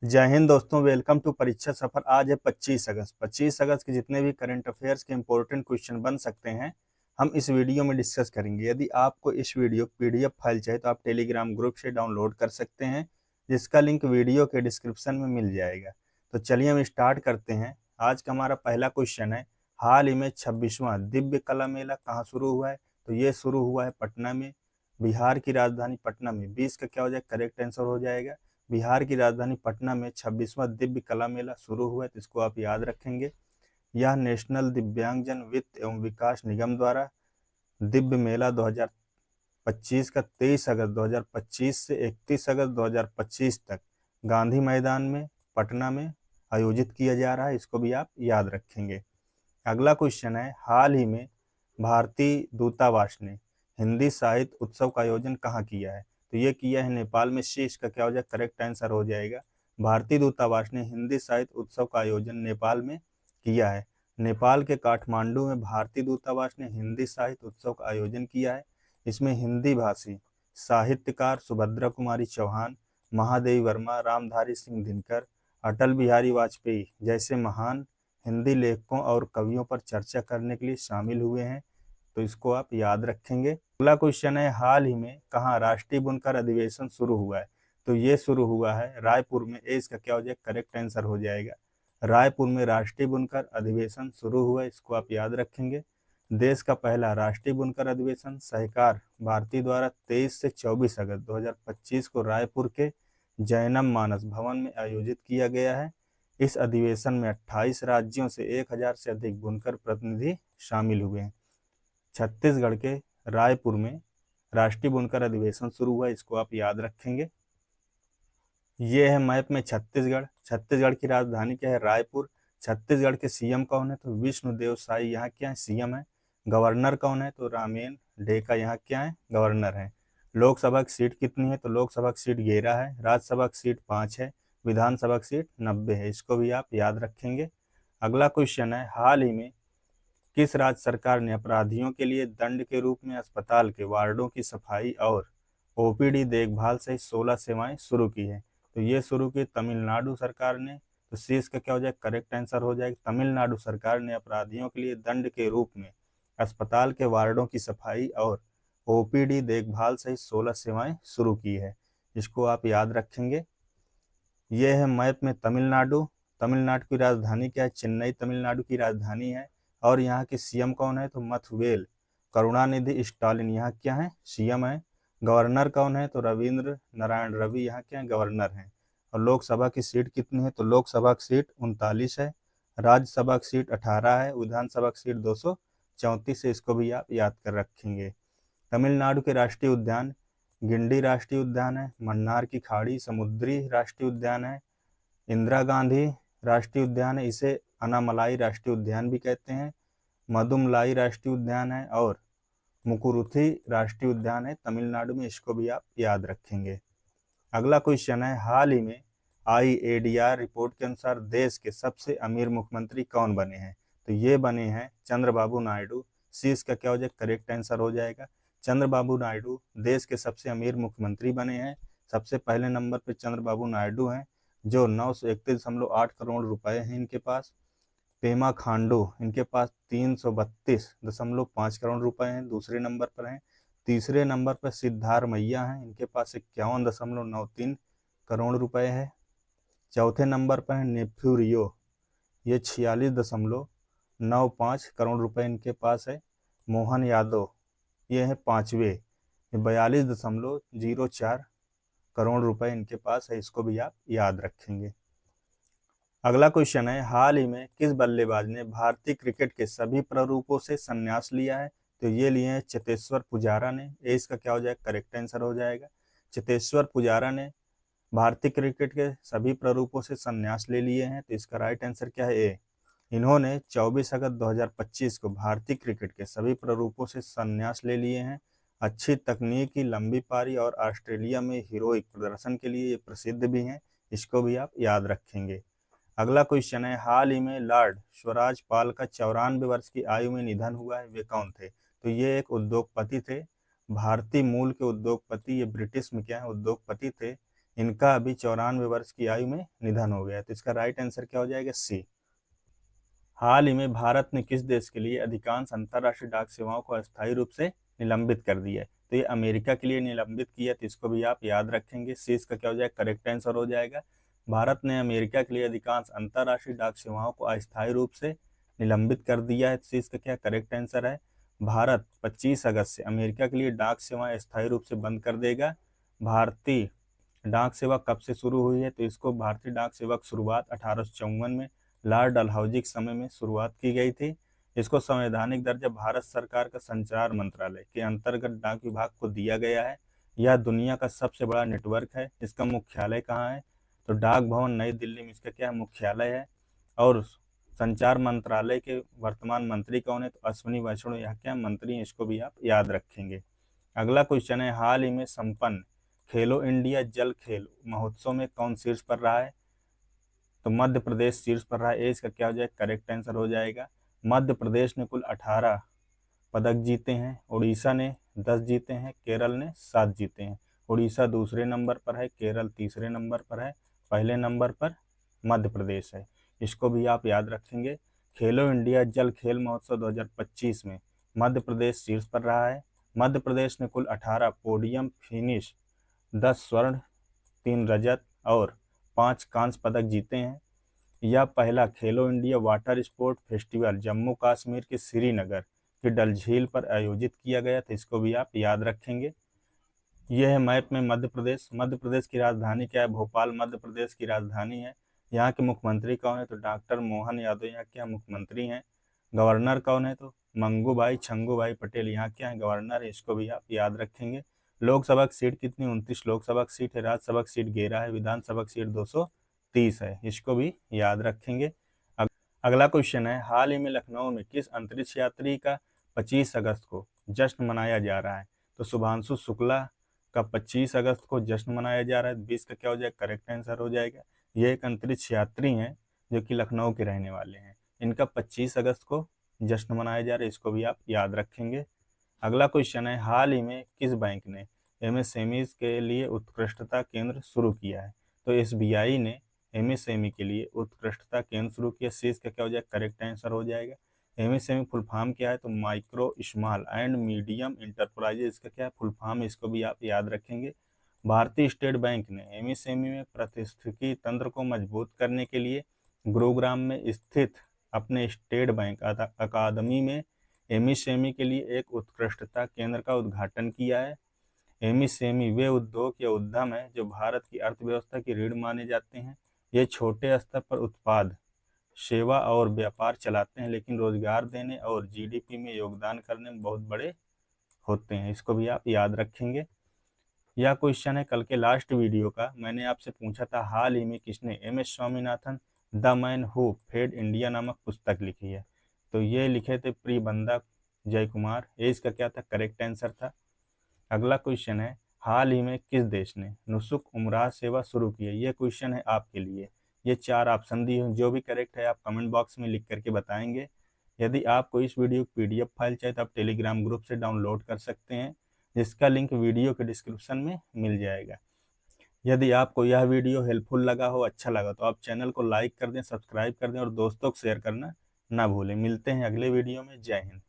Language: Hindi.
जय हिंद दोस्तों, वेलकम टू परीक्षा सफर। आज है 25 अगस्त। 25 अगस्त के जितने भी करंट अफेयर्स के इंपॉर्टेंट क्वेश्चन बन सकते हैं हम इस वीडियो में डिस्कस करेंगे। यदि आपको इस वीडियो पीडीएफ फाइल चाहिए तो आप टेलीग्राम ग्रुप से डाउनलोड कर सकते हैं, जिसका लिंक वीडियो के डिस्क्रिप्शन में मिल जाएगा। तो चलिए हम स्टार्ट करते हैं। आज का हमारा पहला क्वेश्चन है, हाल ही में 26वां दिव्य कला मेला कहाँ शुरू हुआ है? तो ये शुरू हुआ है पटना में, बिहार की राजधानी पटना में। 20 का क्या हो जाएगा? करेक्ट आंसर हो जाएगा। बिहार की राजधानी पटना में 26वां दिव्य कला मेला शुरू हुआ है, तो इसको आप याद रखेंगे। यह नेशनल दिव्यांगजन वित्त एवं विकास निगम द्वारा दिव्य मेला 2025 का 23 अगस्त 2025 से 31 अगस्त 2025 तक गांधी मैदान में पटना में आयोजित किया जा रहा है। इसको भी आप याद रखेंगे। अगला क्वेश्चन है, हाल ही में भारतीय दूतावास ने हिंदी साहित्य उत्सव का आयोजन कहाँ किया है? तो ये किया है नेपाल में। सी इसका क्या हो जाएगा? करेक्ट आंसर हो जाएगा। भारतीय दूतावास ने हिंदी साहित्य उत्सव का आयोजन नेपाल में किया है। नेपाल के काठमांडू में भारतीय दूतावास ने हिंदी साहित्य उत्सव का आयोजन किया है। इसमें हिंदी भाषी साहित्यकार सुभद्रा कुमारी चौहान, महादेवी वर्मा, रामधारी सिंह दिनकर, अटल बिहारी वाजपेयी जैसे महान हिंदी लेखकों और कवियों पर चर्चा करने के लिए शामिल हुए हैं। तो इसको आप याद रखेंगे। अगला क्वेश्चन है, हाल ही में कहाँ राष्ट्रीय बुनकर अधिवेशन शुरू हुआ है? तो ये शुरू हुआ है रायपुर में। ए इसका क्या हो जाएगा? करेक्ट आंसर हो जाएगा। रायपुर में राष्ट्रीय बुनकर अधिवेशन शुरू हुआ है, इसको आप याद रखेंगे। देश का पहला राष्ट्रीय बुनकर अधिवेशन सहकार भारती द्वारा 23 से 24 अगस्त 2025 को रायपुर के जैनम मानस भवन में आयोजित किया गया है। इस अधिवेशन में 28 राज्यों से 1000 से अधिक बुनकर प्रतिनिधि शामिल हुए हैं। छत्तीसगढ़ के रायपुर में राष्ट्रीय बुनकर अधिवेशन शुरू हुआ, इसको आप याद रखेंगे। ये है मैप में छत्तीसगढ़। छत्तीसगढ़ की राजधानी क्या है? रायपुर। छत्तीसगढ़ के सीएम कौन है? तो विष्णुदेव साई यहाँ क्या है? सीएम है। गवर्नर कौन है? तो रामेन डेका यहाँ क्या है? गवर्नर है। लोकसभा की सीट कितनी है? तो लोकसभा की सीट 11 है। राज्यसभा की सीट 5 है। विधानसभा की सीट 90 है। इसको भी आप याद रखेंगे। अगला क्वेश्चन है, हाल ही में किस राज्य सरकार ने अपराधियों के लिए दंड के रूप में अस्पताल के वार्डों की सफाई और ओपीडी देखभाल सहित 16 सेवाएं शुरू की है? तो ये शुरू की तमिलनाडु सरकार ने। तो सी इसका क्या हो जाएगा? करेक्ट आंसर हो जाएगा। तमिलनाडु सरकार ने अपराधियों के लिए दंड के रूप में अस्पताल के वार्डों की सफाई और ओपीडी देखभाल सहित 16 सेवाएं शुरू की है। इसको आप याद रखेंगे। ये है मैप में तमिलनाडु। तमिलनाडु की राजधानी क्या है? चेन्नई तमिलनाडु की राजधानी है। और यहाँ के सीएम कौन है? तो मथुवेल करुणानिधि स्टालिन यहाँ क्या है? सीएम है। गवर्नर कौन है? तो रविंद्र नारायण रवि यहाँ क्या है? गवर्नर हैं। और लोकसभा की सीट कितनी है? तो लोकसभा की सीट 39 है। राज्यसभा की सीट 18 है। विधानसभा की सीट 234 है। इसको भी आप याद कर रखेंगे। तमिलनाडु के राष्ट्रीय उद्यान गिंडी राष्ट्रीय उद्यान है, मन्नार की खाड़ी समुद्री राष्ट्रीय उद्यान है, इंदिरा गांधी राष्ट्रीय उद्यान है, इसे अनामलाई राष्ट्रीय उद्यान भी कहते हैं, मदुमलाई राष्ट्रीय उद्यान है और मुकुरुथी राष्ट्रीय उद्यान है तमिलनाडु में। इसको भी आप याद रखेंगे। अगला क्वेश्चन है, हाल ही में आईएडीआर रिपोर्ट के अनुसार देश के सबसे अमीर मुख्यमंत्री कौन बने हैं? तो ये बने हैं चंद्रबाबू नायडू। सी इसका क्या हो जाएगा? करेक्ट आंसर हो जाएगा। चंद्रबाबू नायडू देश के सबसे अमीर मुख्यमंत्री बने हैं। सबसे पहले नंबर पे चंद्रबाबू नायडू हैं, जो 931.8 करोड़ रुपए हैं इनके पास। पेमा खांडू इनके पास 332.5 करोड़ रुपए हैं, दूसरे नंबर पर हैं। तीसरे नंबर पर सिद्धारमैया हैं, इनके पास 51.93 करोड़ रुपए है। चौथे नंबर पर है नेफ्यू रियो, ये 46.95 करोड़ रुपए इनके पास है। मोहन यादव ये है पांचवे, ये 42.04 करोड़ रुपए इनके पास है। इसको भी आप याद रखेंगे। अगला क्वेश्चन है, हाल ही में किस बल्लेबाज ने भारतीय क्रिकेट के सभी प्रारूपों से संन्यास लिया है? तो ये लिए हैं चेतेश्वर पुजारा ने। ए इसका क्या हो जाएगा? करेक्ट आंसर हो जाएगा। चेतेश्वर पुजारा ने भारतीय क्रिकेट के सभी प्रारूपों से संन्यास ले लिए हैं, तो इसका राइट आंसर क्या है? ए। इन्होंने 24 अगस्त 2025 को भारतीय क्रिकेट के सभी प्रारूपों से संन्यास ले लिए हैं। अच्छी तकनीकी, लंबी पारी और ऑस्ट्रेलिया में हीरोइक प्रदर्शन के लिए ये प्रसिद्ध भी हैं। इसको भी आप याद रखेंगे। अगला क्वेश्चन है, हाल ही में लॉर्ड स्वराज पाल का 94 वर्ष की आयु में निधन हुआ है, वे कौन थे? तो ये एक उद्योगपति थे, भारतीय मूल के उद्योगपति। ये ब्रिटिश में क्या है? उद्योगपति थे। इनका अभी 94 वर्ष की आयु में निधन हो गया। तो इसका राइट आंसर क्या हो जाएगा? सी। हाल ही में भारत ने किस देश के लिए अधिकांश अंतर्राष्ट्रीय डाक सेवाओं को अस्थायी रूप से निलंबित कर दिया है? तो ये अमेरिका के लिए निलंबित किया, तो इसको भी आप याद रखेंगे। सी इसका क्या हो जाएगा? करेक्ट आंसर हो जाएगा। भारत ने अमेरिका के लिए अधिकांश अंतर्राष्ट्रीय डाक सेवाओं को अस्थायी रूप से निलंबित कर दिया है। सी इसका क्या करेक्ट आंसर है? भारत 25 अगस्त से अमेरिका के लिए डाक सेवाएं अस्थायी रूप से बंद कर देगा। भारतीय डाक सेवा कब से शुरू हुई है? तो इसको भारतीय डाक सेवा की शुरुआत 1854 में लॉर्ड डलहौजी के समय में शुरुआत की गई थी। इसको संवैधानिक दर्जा भारत सरकार का संचार मंत्रालय के अंतर्गत डाक विभाग को दिया गया है। यह दुनिया का सबसे बड़ा नेटवर्क है। इसका मुख्यालय कहाँ है? तो डाक भवन नई दिल्ली में इसका क्या मुख्यालय है। और संचार मंत्रालय के वर्तमान मंत्री कौन है? तो अश्विनी वैष्णव यह क्या मंत्री हैं, इसको भी आप याद रखेंगे। अगला क्वेश्चन है, हाल ही में संपन्न खेलो इंडिया जल खेल महोत्सव में कौन शीर्ष पर रहा है? तो मध्य प्रदेश शीर्ष पर रहा है। इसका क्या हो जाएगा? करेक्ट आंसर हो जाएगा। मध्य प्रदेश ने कुल 18 पदक जीते हैं, उड़ीसा ने 10 जीते हैं, केरल ने 7 जीते हैं। उड़ीसा दूसरे नंबर पर है, केरल तीसरे नंबर पर है, पहले नंबर पर मध्य प्रदेश है। इसको भी आप याद रखेंगे। खेलो इंडिया जल खेल महोत्सव 2025 में मध्य प्रदेश शीर्ष पर रहा है। मध्य प्रदेश ने कुल 18 पोडियम फिनिश, 10 स्वर्ण, 3 रजत और 5 कांस्य पदक जीते हैं। यह पहला खेलो India water sport festival Jammu Kashmir के श्रीनगर की डल झील पर आयोजित किया गया था। इसको भी आप याद रखेंगे। यह है मैप में मध्य प्रदेश। मध्य प्रदेश की राजधानी क्या है? भोपाल मध्य प्रदेश की राजधानी है। यहाँ के मुख्यमंत्री कौन है? तो डॉक्टर मोहन यादव यहाँ के मुख्यमंत्री हैं। गवर्नर कौन है? तो मंगूभाई छंगूभाई पटेल यहाँ क्या है? गवर्नर है। इसको भी आप याद रखेंगे। लोकसभा की सीट कितनी? 29 लोकसभा की सीट है। राज्यसभा की सीट 11 है। विधानसभा की सीट 230 है। इसको भी याद रखेंगे। अगला क्वेश्चन है, हाल ही में लखनऊ में किस अंतरिक्ष यात्री का 25 अगस्त को जश्न मनाया जा रहा है? तो शुभांशु शुक्ला का 25 अगस्त को जश्न मनाया जा रहा है। 20 का क्या हो जाएगा? करेक्ट आंसर हो जाएगा। ये एक अंतरिक्ष यात्री हैं जो कि लखनऊ के रहने वाले हैं। इनका 25 अगस्त को जश्न मनाया जा रहा है। इसको भी आप याद रखेंगे। अगला क्वेश्चन है, हाल ही में किस बैंक ने एमएसएमई के लिए उत्कृष्टता केंद्र शुरू किया है? तो एसबीआई ने एमएसएमई के लिए उत्कृष्टता केंद्र शुरू किया। सी का क्या हो जाएगा? करेक्ट आंसर हो जाएगा। एमएसएमई फुल फॉर्म क्या है? तो micro small and medium enterprises, इसका क्या फुल फॉर्म है? इसको भी आप याद रखेंगे। भारतीय स्टेट बैंक ने एमएसएमई में पारिस्थितिकी तंत्र को मजबूत करने के लिए गुरुग्राम में स्थित अपने स्टेट बैंक अकादमी में एमएसएमई के लिए एक उत्कृष्टता केंद्र का उद्घाटन किया है। एमएसएमई वे उद्योग या उद्यम है जो भारत की अर्थव्यवस्था की रीढ़ माने जाते हैं। ये छोटे स्तर पर उत्पाद, सेवा और व्यापार चलाते हैं, लेकिन रोजगार देने और जीडीपी में योगदान करने में बहुत बड़े होते हैं। इसको भी आप याद रखेंगे। यह क्वेश्चन है कल के लास्ट वीडियो का। मैंने आपसे पूछा था हाल ही में किसने MS. Swaminathan the man who fed India नामक पुस्तक लिखी है? तो ये लिखे थे प्रियबंदा जय कुमार। ये इसका क्या था? करेक्ट आंसर था। अगला क्वेश्चन है, हाल ही में किस देश ने नुसुक उमराह सेवा शुरू की है? ये क्वेश्चन है आपके लिए। ये 4 ऑप्शन दिए हैं, जो भी करेक्ट है आप कमेंट बॉक्स में लिख करके बताएंगे। यदि आपको इस वीडियो की पीडीएफ फाइल चाहिए तो आप टेलीग्राम ग्रुप से डाउनलोड कर सकते हैं, जिसका लिंक वीडियो के डिस्क्रिप्शन में मिल जाएगा। यदि आपको यह वीडियो हेल्पफुल लगा हो, अच्छा लगा, तो आप चैनल को लाइक कर दें, सब्सक्राइब कर दें और दोस्तों को शेयर करना ना भूलें। मिलते हैं अगले वीडियो में। जय हिंद।